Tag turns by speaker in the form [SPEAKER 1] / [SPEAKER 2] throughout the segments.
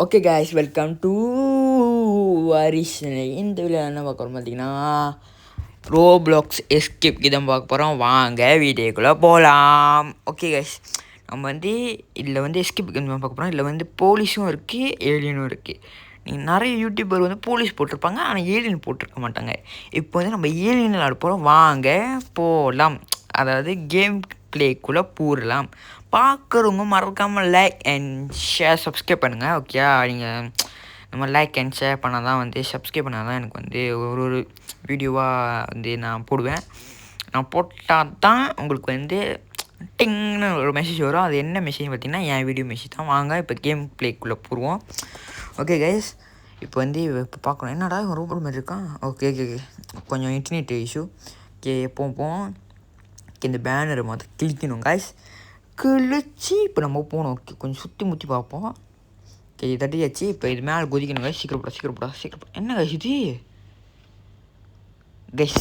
[SPEAKER 1] Okay guys, welcome to Waris. இந்த video என்ன பார்க்குறோம் பார்த்தீங்கன்னா, ரோப்ளாக்ஸ் எஸ்கேப் இதான் பார்க்க போகிறோம். வாங்க வீடியோக்குள்ளே போகலாம். ஓகே காய்ஸ், நம்ம இதில் எஸ்கேப் கேம் பார்க்க போகிறோம். இதில் போலீஸும் இருக்குது, ஏலியனும் இருக்குது. நீங்கள் நிறைய யூடியூபர் போலீஸ் போட்டிருப்பாங்க, ஆனால் ஏலியன் போட்டிருக்க மாட்டாங்க. இப்போ நம்ம ஏலியன் விளாட போகிறோம். வாங்க போகலாம். அதாவது கேம் ப்ளேக்குள்ளே பூரலாம். பார்க்குறவங்க மறக்காமல் லைக் அண்ட் ஷேர் சப்ஸ்கிரைப் பண்ணுங்கள். ஓகே, நீங்கள் நம்ம லைக் அண்ட் ஷேர் பண்ணால் தான் சப்ஸ்கிரைப் பண்ணால் தான் எனக்கு ஒரு வீடியோவாக நான் போடுவேன். நான் போட்டால் தான் உங்களுக்கு டிங்னு ஒரு மெசேஜ் வரும். அது என்ன மெசேஜ் பார்த்தீங்கன்னா, என் வீடியோ மெசேஜ் தான். வாங்க இப்போ கேம் ப்ளேக்குள்ளே போடுவோம். ஓகே கைஸ், இப்போ இப்போ பார்க்கணும். என்னடா ரோபோட் மாதிரி இருக்கான். ஓகே ஓகே ஓகே, கொஞ்சம் இன்டர்நெட் இஷ்யூ. ஓகே, போவோம். இந்த பேனரை மொத்தம் கிழிக்கணும் கைஸ். கிழிச்சு இப்போ நம்ம போகணும். ஓகே, கொஞ்சம் சுற்றி முற்றி பார்ப்போம். ஓகே, இது தட்டியாச்சு. இப்போ இது மேலே குதிக்கணும் கைஸ். சீக்கிரப்படா. என்ன கைஸ் இது கைஸ்?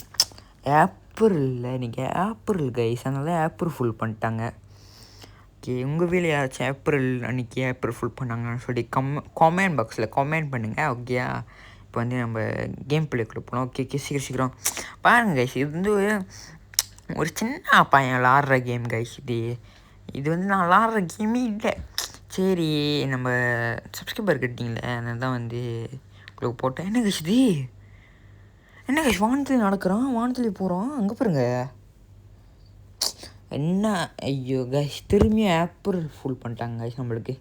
[SPEAKER 1] ஏப்ரல் நீங்கள் ஏப்ரல் கைஸ், அதனால ஏப்ரல் ஃபுல் பண்ணிட்டாங்க. ஓகே, உங்கள் வீட்டில் யாராச்சும் ஏப்ரல் அன்றைக்கி ஏப்ரல் ஃபுல் பண்ணாங்கன்னு சொல்லி கமெண்ட் பாக்ஸில் கமெண்ட் பண்ணுங்கள். ஓகே, இப்போ நம்ம கேம் பிளேக்குள்ளே போனோம். ஓகே சீக்கிரம் பாருங்கள் கைஸ். இது ஒரு சின்ன பையன் விளாட்ற கேம் கைஸ். இது நான் விளாட்ற கேமே இல்லை. சரி, நம்ம சப்ஸ்கிரைபர் கட்டிங்களே, அதனால தான் உங்களுக்கு போட்டேன். என்ன கைஸ் இது? என்ன கைஸ், வானத்தில் நடக்கிறான், வானத்தில் போகிறோம். அங்கே பாருங்க என்ன. ஐயோ கைஸ், திரும்பியும் ஏப்ரல் ஃபுல் பண்ணிட்டாங்க கைஸ். நம்மளுக்கு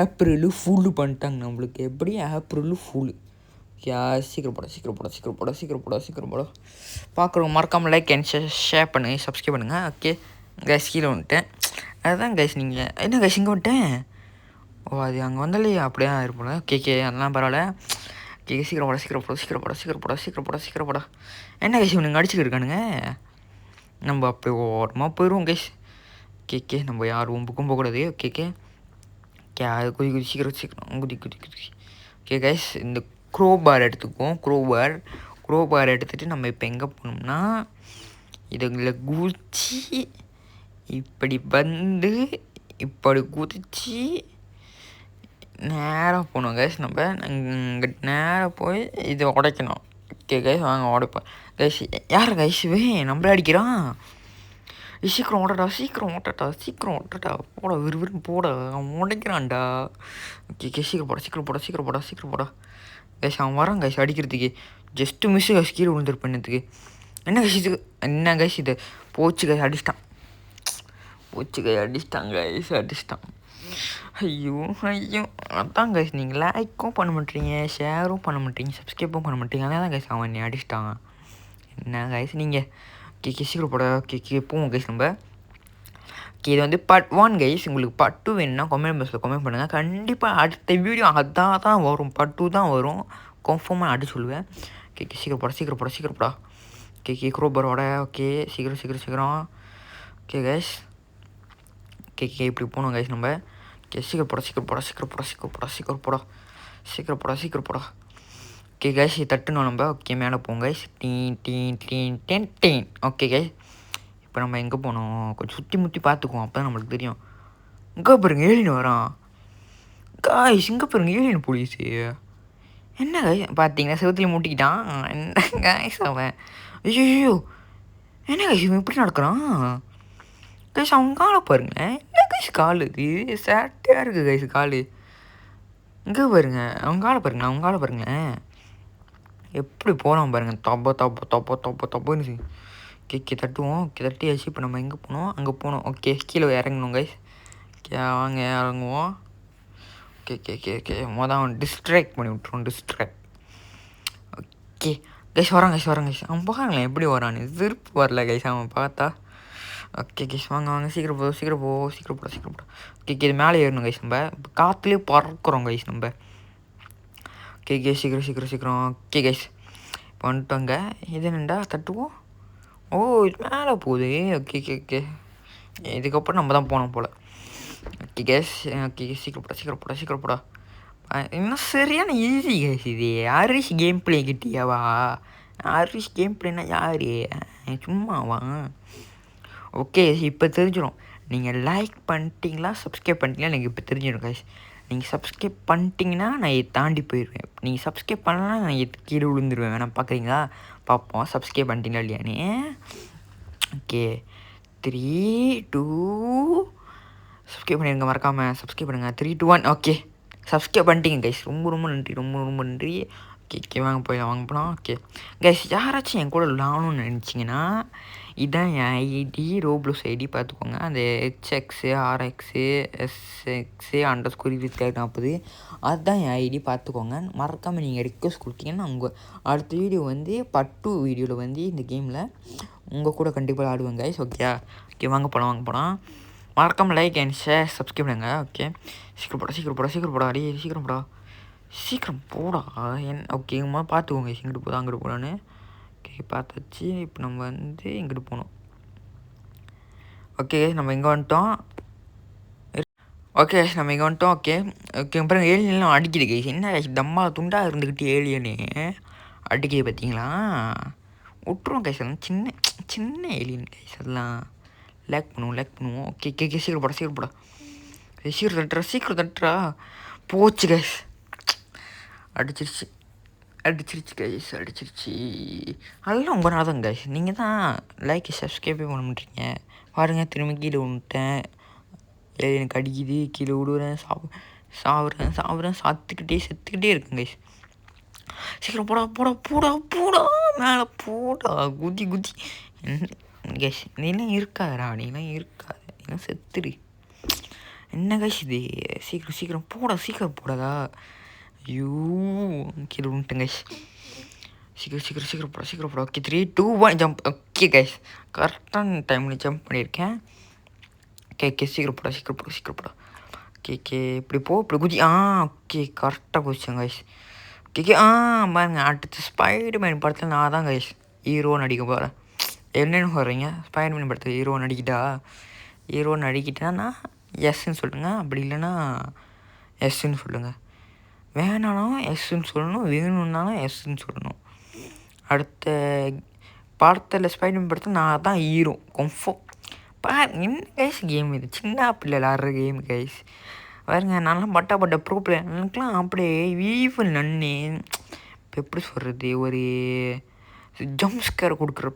[SPEAKER 1] ஏப்ரலு ஃபுல்லு பண்ணிட்டாங்க நம்மளுக்கு. எப்படி ஏப்ரலு ஃபுல்லு? சீக்கிரம் போட. பார்க்குறவங்க மறக்காமல் லைக் அண்ட் ஷேர் பண்ணுங்கள், சப்ஸ்கிரைப் பண்ணுங்கள். ஓகே கைஸ், கீழே வந்துட்டேன். அதுதான் கைஸ், நீங்கள் என்ன கைஸ் இங்கே வந்துட்டேன். ஓ, அது அங்கே வந்தாலே அப்படியே இருப்போம். ஓகே அதெல்லாம் பரவாயில்ல. ஓகே, சீக்கிரம் போட. என்ன கைஸ் இவனுங்க அடிச்சுக்கிட்டு இருக்கானுங்க. நம்ம அப்போ ஓரமாக போயிடுவோம் கைஸ். ஓகே, நம்ம யார் ஒம்புக்கும் போகக்கூடாது. ஓகே அது குதி சீக்கிரம் குதி. ஓகே கைஸ், இந்த க்ரோபார் எடுத்துக்குவோம். க்ரோபார் எடுத்துகிட்டு நம்ம இப்போ எங்கே போகணும்னா, இதுங்களை குதிச்சு இப்படி இப்படி குதிச்சு நேராக போகணும் கைஸ். நம்ம இங்கே நேராக போய் இதை உடைக்கணும். ஓகே கைஸ், வாங்க உடைப்போம் கைஸ். யார் கைஸ் நம்மளே அடிக்கிறான்? சீக்கிரம் ஓட்டட்டா. போட விறுவிறுன்னு போட, அவன் உடைக்கிறான்டா. ஓகே சீக்கிரம் போட கைஸ். அவன் வரான் கைஸ் அடிக்கிறதுக்கு. ஜஸ்ட்டு மிஸ்ஸு கைஸ், கீழே விழுந்துருப்பேன்னதுக்கு. என்ன கைஸ் இது? போச்சு கைஸ், அடிச்சிட்டான் கைஸ். ஐயோ அதான் கைஸ், நீங்கள் லைக்கும் பண்ண மாட்டீங்க, ஷேரும் பண்ண மாட்டீங்க, சப்ஸ்கிரைப்பும் பண்ண மாட்டீங்க. அதனால தான் கைஸ் அவன் என்னை அடிச்சிட்டான். என்ன கைஸ் நீங்கள்? ஓகே சீக்கிரம் போட. ஓகே போவோம் கைஸ் நம்ம. ஓகே, இது பார்ட் 1 கைஸ். உங்களுக்கு பார்ட் 2 வேணும்னா கமெண்ட் பாக்ஸில் கமெண்ட் பண்ணுங்கள். கண்டிப்பாக அடுத்த வீடியோ தான் வரும். பார்ட் 2 தான் வரும், கன்ஃபார்மாக அடி சொல்லுவேன். ஓகே சீக்கிரம் போடா. ஓகே க்ரோபரோட. ஓகே சீக்கிரம். ஓகே கைஸ், ஓகே இப்படி போகணும் கைஸ் நம்ம. ஓகே சீக்கிரம் போடா. ஓகே கைஸ், தட்டணும் நம்ம. ஓகே, மேலே போங்க கைஸ். டீன். ஓகே கைஸ், இப்போ நம்ம எங்கே போனோம்? கொஞ்சம் சுற்றி முற்றி பார்த்துக்குவோம், அப்போ தான் நம்மளுக்கு தெரியும். இங்கே பாருங்க ஏலியன் வரான் கைஸ். இங்கே பாருங்க ஏலியன் போலீஸு. என்ன கைஸ் பார்த்தீங்கன்னா செவத்துலேயும் மூட்டிக்கிட்டான். என்ன கைஸ் அவன்? ஐயோ, என்ன கைஸ் இவன் இப்படி நடக்கிறான் கைஸ்? அவன் காலை பாருங்களேன். என்ன கைஸ் கால் இது? சேட்டையாக இருக்குது கைஸ் கால். இங்கே பாருங்க, அவங்க காலை பாருங்களேன். எப்படி போகிறான் பாருங்கள். தொப்பன்னு கேக்கே தட்டுவோம். தட்டியாச்சு. இப்போ நம்ம எங்கே போனோம்? அங்கே போனோம். ஓகே, கீழே இறங்கணும் கைஸ். ஓகே வாங்க இறங்குவோம். ஓகே மொதல் அவன் டிஸ்ட்ராக்ட் பண்ணி விட்ருவோம். ஓகே கைஸ், வரான் கைஸ். அவன் பாருங்களேன் எப்படி வரான்னு. திருப்பி வரல கைஸ் அவன் பார்த்தா. ஓகே கைஸ், வாங்க சீக்கிரம் போட. ஓகே இது மேலே ஏறணும் கைஸ். நம்ம இப்போ காற்றுலேயே பறக்கிறோம் கைஸ் நம்ம. ஓகே சீக்கிரம். ஓகே கைஸ், இப்போ வந்துட்டோங்க. இது என்னண்டா தட்டுவோம். ஓ, இது மேலே போகுது. ஓகே இதுக்கப்புறம் நம்ம தான் போனோம் போல். ஓகே கைஸ், சீக்கிரம் போடா. இன்னும் சரியான ஈஸி கைஸ் இது. ஹரிஷ் கேம் பிளே கிட்டியாவா? ஹரிஷ் கேம் பிளேனா யார்? சும்மாவா? ஓகே, இப்போ தெரிஞ்சிடும். நீங்கள் லைக் பண்ணிட்டீங்களா, சப்ஸ்கிரைப் பண்ணிட்டீங்களா எனக்கு இப்போ தெரிஞ்சிடும் கைஸ். நீங்கள் சப்ஸ்கிரைப் பண்ணிட்டீங்கன்னா நான் இதை தாண்டி போயிடுவேன். நீங்கள் சப்ஸ்கிரைப் பண்ணலன்னா நான் இது கீழே விழுந்துருவேன். வேணா பார்க்குறீங்களா? பார்ப்போம் சப்ஸ்கிரைப் பண்ணிட்டீங்களா இல்லையானே. ஓகே 3 2 சப்ஸ்கிரைப் பண்ணிடுங்க, மறக்காமல் சப்ஸ்கிரைப் பண்ணுங்கள். 3 2 1 ஓகே சப்ஸ்கிரைப் பண்ணிட்டீங்க கைஸ். ரொம்ப ரொம்ப நன்றி, ரொம்ப ரொம்ப நன்றி. ஓகே ஓகே வாங்க போகலாம். ஓகே கைஸ், யாராச்சும் என் கூட விளாடணும்னு நினச்சிங்கன்னா இதுதான் என் ஐடி, ரோப்ளோஸ் ஐடி பார்த்துக்கோங்க. அந்த ஹெச்எக்ஸு ஆர்எக்ஸு எஸ்எக்ஸு _2340 அதுதான் என் ஐடி பார்த்துக்கோங்க. மறக்காமல் நீங்கள் ரிக்வஸ்ட் கொடுத்தீங்கன்னா உங்கள் அடுத்த வீடியோ வந்து பட்டு வீடியோவில் வந்து இந்த கேமில் உங்கள் கூட கண்டிப்பாக ஆடுவேன் கைஸ். ஓகே ஓகே வாங்க போகலாம். மறக்காமல் லைக் அண்ட் ஷேர் சப்ஸ்கிரைப் பண்ணுங்க. ஓகே சீக்கிரம் போடா அடி சீக்கிரம் போடா. ஓகே இங்கே பார்த்துக்கோங்க இங்கிட்டு போதா அங்கிட்டு போடான்னு. ஓகே பார்த்தாச்சு. இப்போ நம்ம வந்து இங்கிட்டு போகணும். ஓகே நம்ம இங்கே வந்துட்டோம். ஓகே அப்புறம் ஏலியன்லாம் அடிக்குது கைஸ். என்ன தம்மா துண்டாக இருந்துக்கிட்டு ஏலியனு அடிக்குது பார்த்தீங்களா? விட்டுருவோம் கைஸ். அதெல்லாம் சின்ன ஏலியன் கைஸ். அதெல்லாம் லேக் பண்ணுவோம். ஓகே சீக்கிரம் போடா சீக்கிரம் தட்டுறா. போச்சு கைஸ், அடிச்சிருச்சு கைஸ். அதெல்லாம் உங்கள் நாள் தான் கைஸ். நீங்கள் தான் லைக் சப்ஸ்கிரைபே பண்ண மாட்டீங்க பாருங்கள். திரும்ப கீழே விட்டேன். எனக்கு அடிக்குது, கீழே விடுவேன், சாவுறேன் செத்துக்கிட்டே இருக்கேன் கைஸ். சீக்கிரம் போடா மேலே போடா. குதி கைஸ். நீலாம் இருக்காதா? நீலாம் செத்துரு. என்ன கைஸ் இது? சீக்கிரம் போடாதா. ஐயோ கீழே விட்டேன் கைஸ். சீக்கிரம் போடா. Okay 3 2 1 jump. ஓகே கைஸ், கரெக்டான டைமில் ஜம்ப் பண்ணியிருக்கேன். ஓகே சீக்கிரம் போடா. ஓகே இப்படி குதி. ஓகே கரெக்டாக போச்சேன் கைஸ். ஓகே பாருங்க, அடுத்து ஸ்பைடர்மேன் படத்தில் நான் தான் கைஸ் ஹீரோன்னு நடிக்க போகிறேன். என்னென்னு சொல்கிறீங்க? ஸ்பைடர்மேன் படத்தில் ஹீரோன்னு நடிக்கிட்டேன்னா எஸ்ன்னு சொல்லுங்கள், அப்படி இல்லைன்னா எஸ்ன்னு சொல்லுங்கள். வேணாலும் எஸ்ன்னு சொல்லணும், வேணும்னாலும் எஸ்ன்னு சொல்லணும். அடுத்த படத்தில் ஸ்பைடர்மேன் படத்தில் நான் தான் ஹீரோ கன்ஃபார்ம். என்ன கைஸ் கேம் இது? சின்ன பிள்ளை விளாட்ற கேம் கைஸ். பாருங்க, நான்லாம் பட்ட ப்ரோ பிளேயர். எனக்குலாம் அப்படியே ஈவல் நன்னு இப்போ எப்படி சொல்கிறது, ஒரு ஜம்ப் ஸ்கேர் கொடுக்குற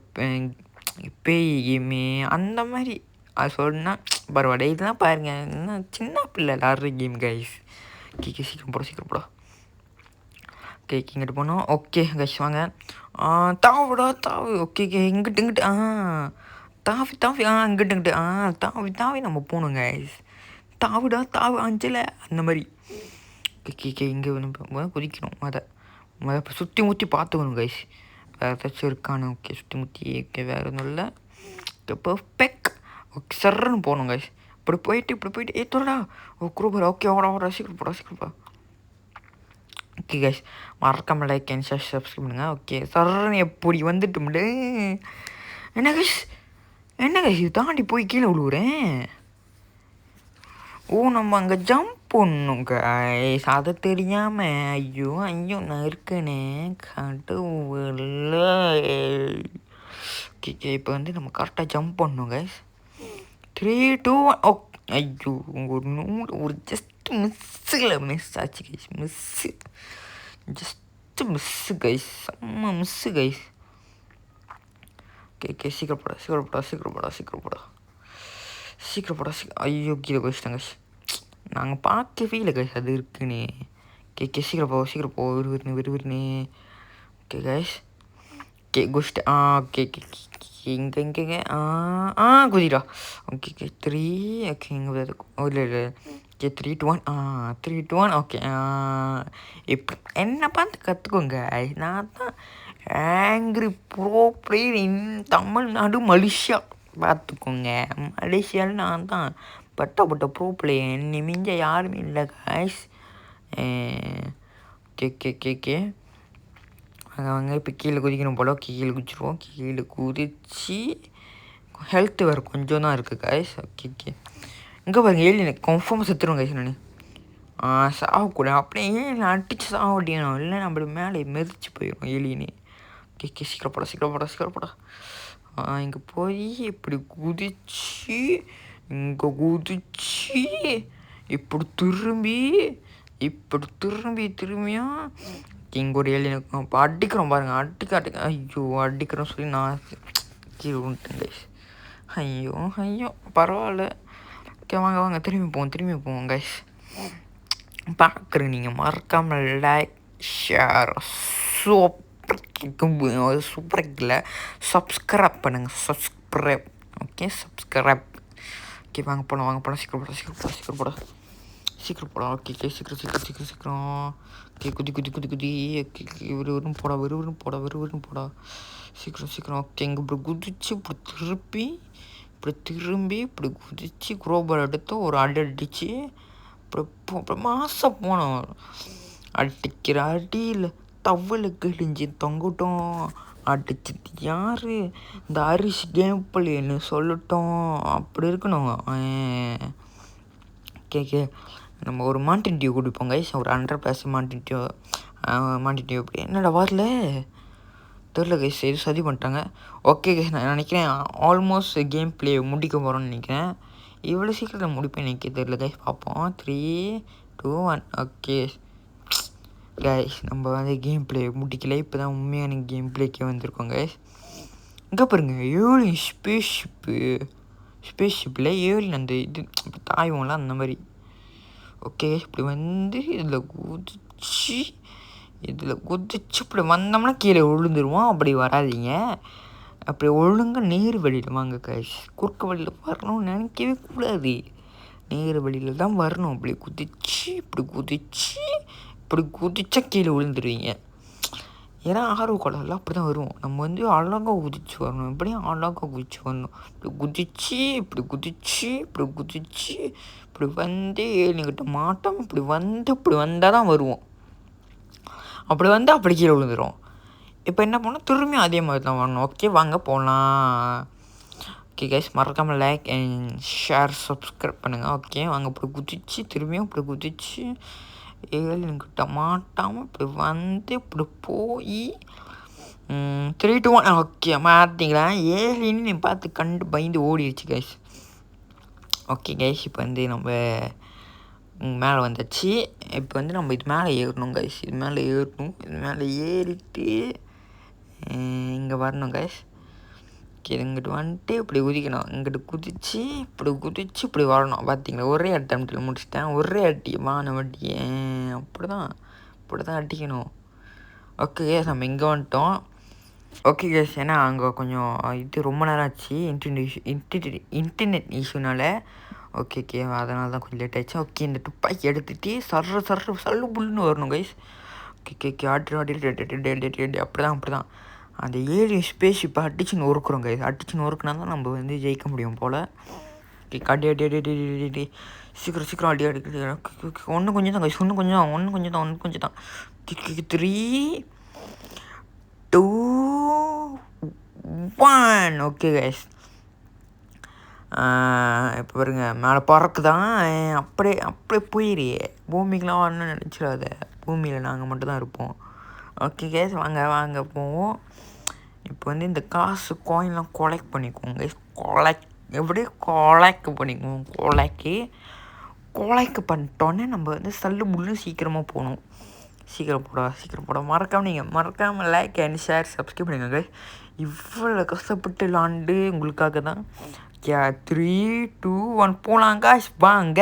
[SPEAKER 1] பேய் கேமு அந்த மாதிரி அது சொன்னால் பரவாயில்ல. இதெல்லாம் பாருங்கள், இன்னும் சின்ன பிள்ளை விளாட்ற கேம் கைஸ். ஓகே சீக்கிரம் போடா. ஓகே இங்கிட்டு போனோம். ஓகே கைஸ் வாங்க. தாவு. ஓகே இங்கிட்டு தாவி இங்கிட்டு நம்ம போகணும் கைஸ். தாவு அஞ்சலை அந்த மாதிரி. ஓகே இங்கே குதிக்கணும். அதை சுற்றி முற்றி பார்த்துக்கணும் கைஸ், வேறு ஏதாச்சும் இருக்கானு. ஓகே சுற்றி முற்றி. ஓகே வேறு ஒன்றும் இல்லை. Okay perfect. ஓகே சர்ன்னு போகணும் கைஸ். இப்படி போயிட்டு தோடா. குரூபர். ஓகே ஓட சீக்கிரம் போடா. ஓகே கைஸ், மறக்காமல் லைக் அண்ட் ஷேர் சப்ஸ்கிரைப் பண்ணுங்கள். ஓகே சர்ன்னு எப்படி வந்துட்டு என்ன கைஸ் இது தாண்டி போய் கீழே விழுவுறேன். நம்ம அங்கே ஜம்ப் பண்ணணும் கைஸ், அதை தெரியாமல். ஐயோ நான் இருக்கேனே கடவுள. ஓகே இப்போ வந்து நம்ம கரெக்டாக ஜம்ப் பண்ணணும் கைஸ். 3 2 1 ஐயோ ஒரு ஜஸ்ட் மிஸ் ஆச்சு கைஸ். மிஸ்ஸு கைஸ், செம்ம மிஸ்ஸு கைஸ். ஓகே சீக்கிரம் போடா. ஐயோ கீழே குதிச்சிட்டேன் கைஸ். நாங்கள் பார்க்கவே இல்லை கைஸ் அது இருக்குன்னு. ஓகே சீக்கிரம் போ விறுவிறுன்னு. Okay guys குதிச்சிட்டேன். ஓகே இங்கே குதிடா. ஓகே 3. ஓகே இங்கே இல்லை. Okay 3 2 1 okay. இப்போ என்னை பார்த்து கற்றுக்கோங்க. நான் தான் ஆங்கிரி ப்ரோ பிளேயர் இன் தமிழ்நாடு மலேசியா. பார்த்துக்கோங்க, மலேசியாவில் நான் தான் பட்ட ப்ரோ பிளேயர். என்னை மிஞ்ச யாருமே இல்லை கைஸ். ஓகே அவங்க இப்போ கீழே குதிக்கணும் போல. கீழே குதிச்சிருவோம். கீழே குதிச்சு ஹெல்த்து வேறு கொஞ்சம் தான் இருக்குது கைஸ். ஓகே இங்கே பாருங்க, எனக்கு கன்ஃபார்மாக செத்துருவோம் கைஸ். நான் சாகக்கூட அப்படியே ஏலியன் அடித்து சாவடியணும், இல்லை நம்மள மேலே மெதிச்சு போயிடும் ஏலியனு. ஓகே சீக்கிரம் போடா. இங்கே போய் இப்படி குதிச்சு இப்படி திரும்பி இப்படி திரும்பியும் இங்கே ஒரு ஏலியன் இருக்கும். இப்போ அடிக்கிறோம் பாருங்கள், அடிக்க ஐயோ அடிக்கிறோம் சொல்லி நான் கீழே விட்டேன் கைஸ். ஐயோ பரவாயில்ல. ஓகே வாங்க திரும்பி போவோம் கைஸ். பார்க்குறேன் நீங்கள் மறக்காமல் லைக் ஷேர் சூப்பர் இல்லை சப்ஸ்கிரைப் பண்ணுங்கள். Subscribe okay subscribe. ஓகே வாங்க போகலாம் சீக்கிரம் போடா. ஓகே சீக்கிரம். ஓகே குதி. ஓகே விறுவிறுன்னு போடா. சீக்கிரம். ஓகே இங்கே இப்படி குதிச்சு இப்படி திரும்பி இப்படி குதிச்சு குரோபர் எடுத்து ஒரு அடிச்சு அப்புறம் மாதம் போனோம். அடிக்கிற அடியில் தவளை கிழிஞ்சி தொங்கட்டும். அடிச்சது யார்? இந்த அரிசி கேம் பிள்ளைன்னு சொல்லட்டும். அப்படி இருக்கணும். ஓகே நம்ம ஒரு மாண்டின் டியூ குடிப்போம் கைஸ். ஒரு 100% மாண்டின் டியூ அப்படி என்னடா வரல தெரில கைஸ். எது சதி பண்ணிட்டாங்க. ஓகே கைஸ் நான் நினைக்கிறேன் ஆல்மோஸ்ட் கேம் பிளே முடிக்க போகிறோன்னு நினைக்கிறேன். இவ்வளோ சீக்கிரம் முடிப்பேன் நினைக்க தெரில கைஸ். பார்ப்போம் 3, 2, 1. ஓகே கைஸ் நம்ம வந்து கேம் பிளே முடிக்கல. இப்போ தான் உண்மையான கேம் பிளேக்கே வந்திருக்கோம் கைஸ். இங்கே பாருங்க ஏலியன் ஸ்பேஸ்ஷிப்பில் ஏலியன் அந்த இது தாய்வோம்ல அந்த மாதிரி. ஓகே இப்படி வந்து இதில் குதிச்சு இப்படி வந்தோம்னா கீழே விழுந்துருவோம். அப்படி வராதிங்க. அப்படி ஒழுங்காக நேர் வழியில் வாங்க கைஸ். குறுக்க வழியில் வரணும்னு நினைக்கவே கூடாது. நேர் வழியில் தான் வரணும். இப்படி குதிச்சா கீழே விழுந்துருவீங்க. ஏன்னா ஆர்வ குளம்லாம் அப்படி தான் வருவோம். நம்ம வந்து அழகாக குதிச்சு வரணும். இப்படியும் அழகாக குதிச்சு வரணும். இப்படி குதிச்சு இப்படி வந்து ஏழுங்கிட்ட மாட்டோம். இப்படி வந்தால் தான் வருவோம். அப்படி வந்து அப்படி கீழே விழுந்துடும். இப்போ என்ன பண்ணணும்? திரும்பியும் அதே மாதிரி தான் வரணும். ஓகே வாங்க போகலாம். ஓகே கைஸ் மறக்காமல் லைக் அண்ட் ஷேர் சப்ஸ்கிரைப் பண்ணுங்கள். ஓகே வாங்க இப்படி குதிச்சு திரும்பியும் இப்படி குதிச்சு ஏழுங்கிட்ட மாட்டாமல் இப்படி வந்து இப்படி போய் 3, 2, 1. ஓகே மாற்றிங்களா? ஏழின்னு நீ பார்த்து பயந்து ஓடிடுச்சு கைஸ். ஓகே கைஸ் இப்போ வந்து நம்ம மேலே வந்தாச்சு. இப்போ வந்து நம்ம இது மேலே ஏறணும் கைஸ். இது மேலே ஏறிட்டு இங்கே வரணும் கைஸ். ஓகே இங்கிட்டு வந்துட்டு இப்படி குதிக்கணும். இங்கிட்டு குதிச்சு இப்படி வரணும். பார்த்தீங்களா ஒரே அட்டம்ப்டில் முடிச்சிட்டேன். ஒரே அடி வானம் அடி. அப்படி தான் அடிக்கணும். ஓகே கேஸ் நம்ம இங்கே வந்துட்டோம். ஓகே கேஸ் ஏன்னா அங்கே கொஞ்சம் இது ரொம்ப நேரம் ஆச்சு இன்டர்நெட் இஷ்யூனால. ஓகே அதனால தான் கொஞ்சம் லேட் ஆகிடுச்சு. ஓகே இந்த துப்பாக்கி எடுத்துகிட்டு சல்லு புல்லுன்னு வரணும் கைஸ். ஓகே ஆடி அப்படி தான் அந்த ஏலியன் ஸ்பேஸ்ஷிப்பை அடிச்சு நொறுக்குறோம் கைஸ். அடிச்சு நொறுக்குனா தான் நம்ம வந்து ஜெயிக்க முடியும் போல். அடி சீக்கிரம் அடி ஒன்று கொஞ்சம் தான் கைஸ். ஒன்று கொஞ்சம் தான் 3, 2, 1. ஓகே கைஸ் இப்போ பாருங்க மேலே பறக்குதான். அப்படியே போயிரு. பூமிக்கெலாம் வரணும்னு நினச்சிடாத. பூமியில் நாங்கள் மட்டும்தான் இருப்போம். ஓகே கைஸ் வாங்க போவோம். இப்போ வந்து இந்த காசு காயின்லாம் கொலெக்ட் பண்ணிக்குவோம் கைஸ். கொலெக்ட் பண்ணிக்குவோம். கொலைக்கு பண்ணிட்டோன்னே நம்ம வந்து சல்லு முள்ளு சீக்கிரமாக போகணும். சீக்கிரம் போட மறக்காமல் லைக் அண்ட் ஷேர் சப்ஸ்கிரைப் பண்ணுங்க கைஸ். இவ்வளோ கஷ்டப்பட்டு விளாண்டு உங்களுக்காக தான். 3, 2, 1 போகலாம் கைஸ் வாங்க.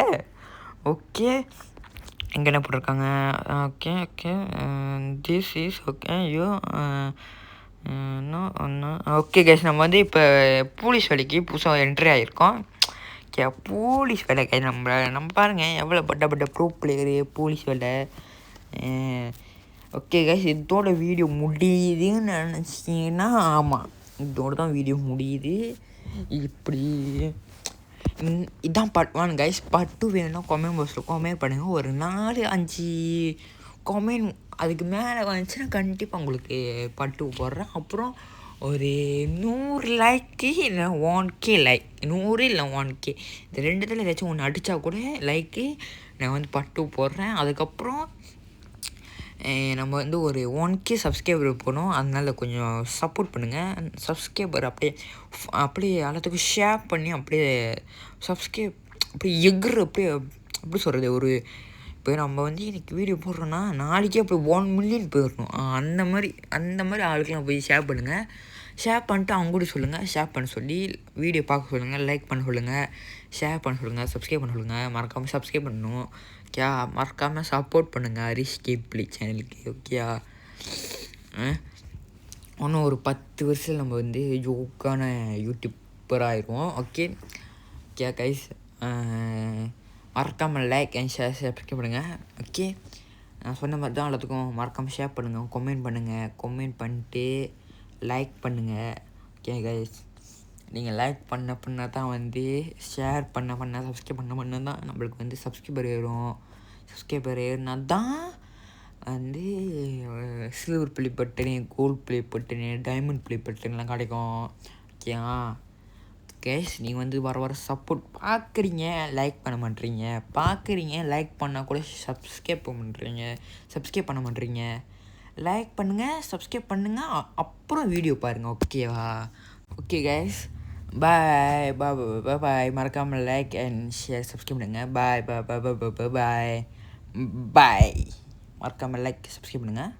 [SPEAKER 1] ஓகே இங்கே என்ன போட்டிருக்காங்க? Okay this is okay okay guys நம்ம வந்து இப்போ போலீஸ் வேலைக்கு புதுசாக என்ட்ரி ஆகிருக்கோம். போலீஸ் வேலை கைஸ் நம்ம பாருங்கள் எவ்வளோ பட்ட ப்ரோ பிளேயரு போலீஸ் வேலை. ஓகே கைஸ் இதோட வீடியோ முடியுதுன்னு நினச்சிங்கன்னா ஆமாம் இதோடு தான் வீடியோ முடியுது. இப்படி இதான் பார்ட் 1 கைஸ். பார்ட் 2 வேணும்னா கமெண்ட் பாக்ஸில் கமெண்ட் பண்ணுங்கள். ஒரு 4, 5 கமெண்ட் அதுக்கு மேலே வந்துச்சுன்னா கண்டிப்பாக உங்களுக்கு பார்ட் 2 போடுறேன். அப்புறம் ஒரு 100 லைக்கு இல்லை 1K லைக் 100 இல்லை 1K இந்த ரெண்டுத்தில் ஏதாச்சும் ஒன்று அடித்தா கூட லைக்கு நான் வந்து பார்ட் 2 போடுறேன். அதுக்கப்புறம் நம்ம வந்து ஒரு 1K சப்ஸ்கிரைபர் போகணும். அதனால் கொஞ்சம் சப்போர்ட் பண்ணுங்கள். சப்ஸ்கிரைபர் அப்படியே எல்லாத்துக்கும் ஷேர் பண்ணி அப்படியே சப்ஸ்கிரைப் அப்படியே எப்படி சொல்கிறது ஒரு இப்போ நம்ம வந்து இன்றைக்கி வீடியோ போடுறோன்னா நாளைக்கே அப்படி 1 மில்லியன் போயிடணும். அந்த மாதிரி ஆளுக்கெலாம் போய் ஷேர் பண்ணுங்கள். ஷேர் பண்ணிட்டு அவங்க கூட சொல்லுங்கள், ஷேர் பண்ண சொல்லி வீடியோ பார்க்க சொல்லுங்கள், லைக் பண்ண சொல்லுங்கள், ஷேர் பண்ண சொல்லுங்கள், சப்ஸ்கிரைப் பண்ண சொல்லுங்கள். மறக்காமல் சப்ஸ்கிரைப் பண்ணணும் ஓகே. மறக்காமல் சப்போர்ட் பண்ணுங்கள் ஹரிஷ் கேப்ளி சேனலுக்கு ஓகேயா. இன்னும் ஒரு 10 வருஷத்தில் நம்ம வந்து ஜோக்கான யூடியூப்பர் ஆயிடுவோம் ஓகே. ஓகே கைஸ், மறக்காமல் லைக் அண்ட் சப்ஸ்கிரைப் பண்ணுங்கள் ஓகே. நான் சொன்ன மாதிரி தான் எல்லாத்துக்கும் மறக்காமல் ஷேர் பண்ணுங்கள், கமெண்ட் பண்ணிட்டு லைக் பண்ணுங்கள் ஓகே கைஸ். நீங்கள் லைக் பண்ண தான் வந்து ஷேர் பண்ண சப்ஸ்கிரைப் பண்ண தான் நம்மளுக்கு வந்து சப்ஸ்கிரைபர் ஏறினா தான் வந்து silver play button, gold play button, diamond play பட்டன்லாம் கிடைக்கும் ஓகேயா. கேஸ் நீங்கள் வந்து வர சப்போர்ட் பார்க்குறீங்க, லைக் பண்ண மாட்டேறீங்க, லைக் பண்ணால் கூட சப்ஸ்கிரைப் பண்ண மாட்டேறீங்க. லைக் பண்ணுங்கள், சப்ஸ்கிரைப் பண்ணுங்கள், அப்புறம் வீடியோ பாருங்கள் ஓகேவா. ஓகே கைஸ், பாய் பாய் பாய். மறக்காமல் லைக் அண்ட் ஷேர் சப்ஸ்கிரைப் பண்ணுங்கள். பாய் பாய் பாய் பாய் பாய் பாய். மறக்காமல் லைக் சப்ஸ்கிரைப் பண்ணுங்கள்.